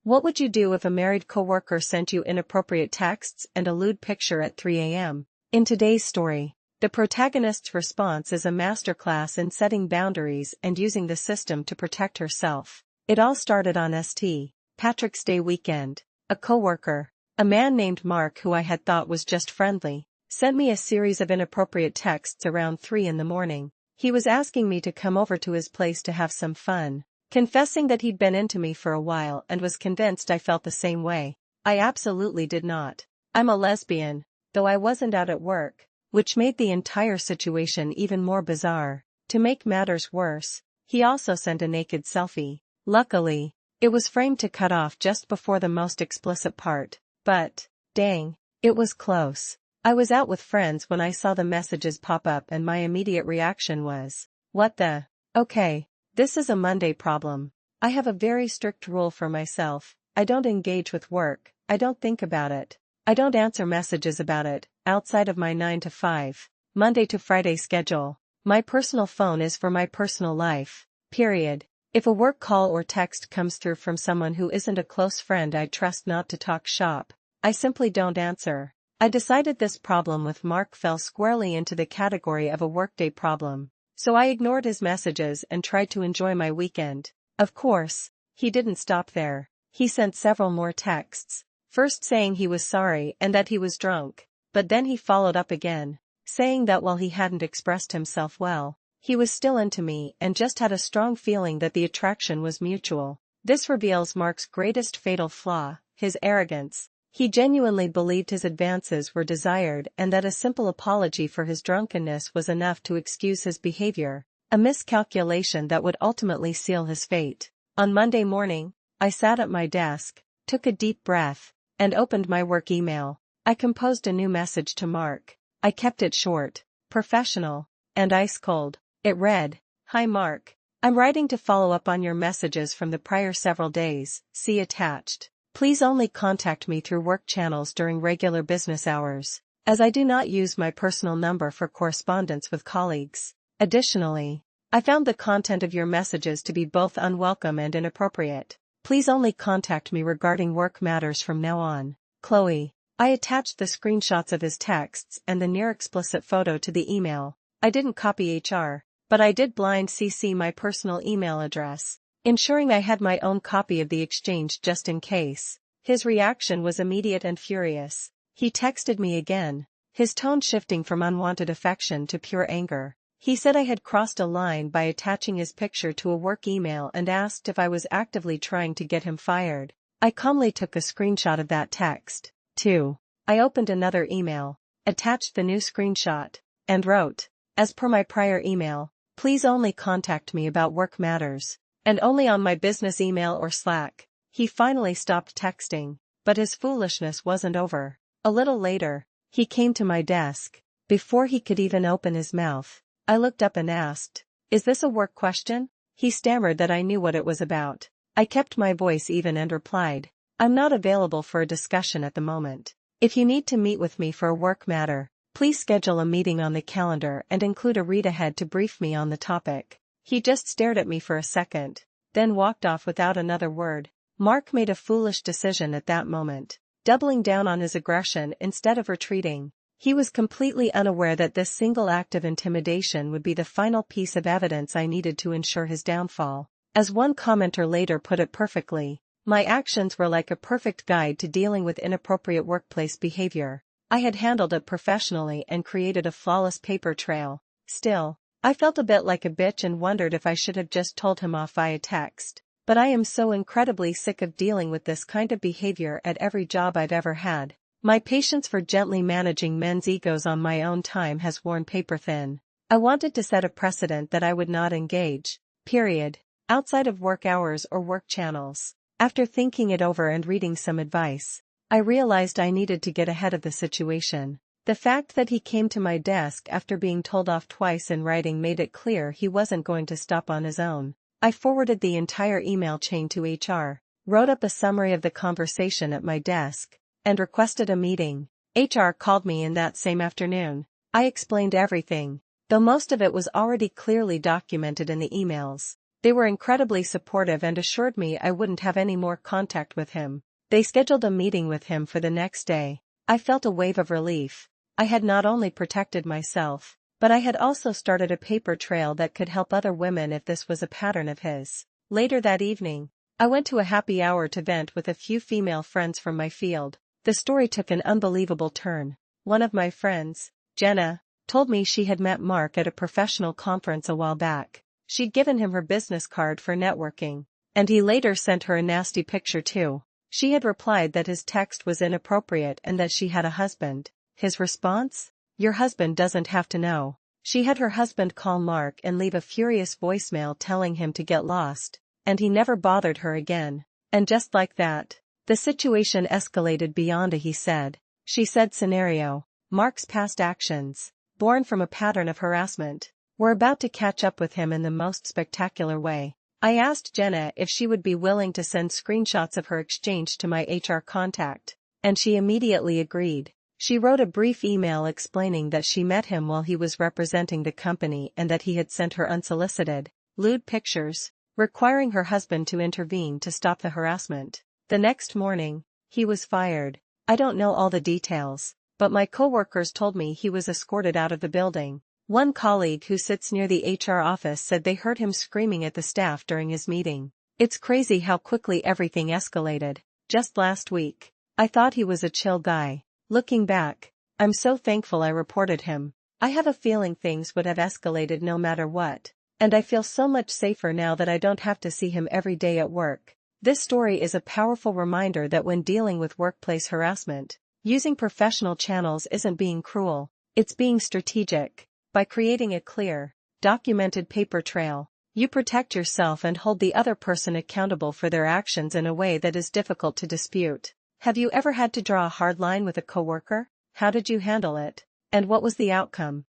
What would you do if a married coworker sent you inappropriate texts and a lewd picture at 3 a.m.? In today's story, the protagonist's response is a masterclass in setting boundaries and using the system to protect herself. It all started on St. Patrick's Day weekend. A coworker, a man named Mark who I had thought was just friendly, sent me a series of inappropriate texts around 3 in the morning. He was asking me to come over to his place to have some fun, confessing that he'd been into me for a while and was convinced I felt the same way. I absolutely did not. I'm a lesbian, though I wasn't out at work, which made the entire situation even more bizarre. To make matters worse, he also sent a naked selfie. Luckily, it was framed to cut off just before the most explicit part, but, dang, it was close. I was out with friends when I saw the messages pop up and my immediate reaction was, what the? Okay, this is a Monday problem. I have a very strict rule for myself. I don't engage with work, I don't think about it. I don't answer messages about it, outside of my 9 to 5, Monday to Friday schedule. My personal phone is for my personal life, period. If a work call or text comes through from someone who isn't a close friend I trust not to talk shop, I simply don't answer. I decided this problem with Mark fell squarely into the category of a workday problem, so I ignored his messages and tried to enjoy my weekend. Of course, he didn't stop there. He sent several more texts, first saying he was sorry and that he was drunk, but then he followed up again, saying that while he hadn't expressed himself well, he was still into me and just had a strong feeling that the attraction was mutual. This reveals Mark's greatest fatal flaw, his arrogance. He genuinely believed his advances were desired and that a simple apology for his drunkenness was enough to excuse his behavior, a miscalculation that would ultimately seal his fate. On Monday morning, I sat at my desk, took a deep breath, and opened my work email. I composed a new message to Mark. I kept it short, professional, and ice cold. It read, "Hi Mark. I'm writing to follow up on your messages from the prior several days, see attached. Please only contact me through work channels during regular business hours, as I do not use my personal number for correspondence with colleagues. Additionally, I found the content of your messages to be both unwelcome and inappropriate. Please only contact me regarding work matters from now on. Chloe." I attached the screenshots of his texts and the near explicit photo to the email. I didn't copy HR, but I did blind CC my personal email address, ensuring I had my own copy of the exchange just in case. His reaction was immediate and furious. He texted me again, his tone shifting from unwanted affection to pure anger. He said I had crossed a line by attaching his picture to a work email and asked if I was actively trying to get him fired. I calmly took a screenshot of that text. 2. I opened another email, attached the new screenshot, and wrote, "As per my prior email, please only contact me about work matters, and only on my business email or Slack." He finally stopped texting, but his foolishness wasn't over. A little later, he came to my desk. Before he could even open his mouth, I looked up and asked, "Is this a work question?" He stammered that I knew what it was about. I kept my voice even and replied, "I'm not available for a discussion at the moment. If you need to meet with me for a work matter, please schedule a meeting on the calendar and include a read-ahead to brief me on the topic." He just stared at me for a second, then walked off without another word. Mark made a foolish decision at that moment, doubling down on his aggression instead of retreating. He was completely unaware that this single act of intimidation would be the final piece of evidence I needed to ensure his downfall. As one commenter later put it perfectly, my actions were like a perfect guide to dealing with inappropriate workplace behavior. I had handled it professionally and created a flawless paper trail. Still, I felt a bit like a bitch and wondered if I should have just told him off via text. But I am so incredibly sick of dealing with this kind of behavior at every job I've ever had. My patience for gently managing men's egos on my own time has worn paper thin. I wanted to set a precedent that I would not engage, period, outside of work hours or work channels. After thinking it over and reading some advice, I realized I needed to get ahead of the situation. The fact that he came to my desk after being told off twice in writing made it clear he wasn't going to stop on his own. I forwarded the entire email chain to HR, wrote up a summary of the conversation at my desk, and requested a meeting. HR called me in that same afternoon. I explained everything, though most of it was already clearly documented in the emails. They were incredibly supportive and assured me I wouldn't have any more contact with him. They scheduled a meeting with him for the next day. I felt a wave of relief. I had not only protected myself, but I had also started a paper trail that could help other women if this was a pattern of his. Later that evening, I went to a happy hour to vent with a few female friends from my field. The story took an unbelievable turn. One of my friends, Jenna, told me she had met Mark at a professional conference a while back. She'd given him her business card for networking, and he later sent her a nasty picture too. She had replied that his text was inappropriate and that she had a husband. His response? Your husband doesn't have to know. She had her husband call Mark and leave a furious voicemail telling him to get lost, and he never bothered her again. And just like that, the situation escalated beyond a he said, she said scenario. Mark's past actions, born from a pattern of harassment, were about to catch up with him in the most spectacular way. I asked Jenna if she would be willing to send screenshots of her exchange to my HR contact, and she immediately agreed. She wrote a brief email explaining that she met him while he was representing the company and that he had sent her unsolicited, lewd pictures, requiring her husband to intervene to stop the harassment. The next morning, he was fired. I don't know all the details, but my coworkers told me he was escorted out of the building. One colleague who sits near the HR office said they heard him screaming at the staff during his meeting. It's crazy how quickly everything escalated. Just last week, I thought he was a chill guy. Looking back, I'm so thankful I reported him. I have a feeling things would have escalated no matter what, and I feel so much safer now that I don't have to see him every day at work. This story is a powerful reminder that when dealing with workplace harassment, using professional channels isn't being cruel, it's being strategic. By creating a clear, documented paper trail, you protect yourself and hold the other person accountable for their actions in a way that is difficult to dispute. Have you ever had to draw a hard line with a coworker? How did you handle it? And what was the outcome?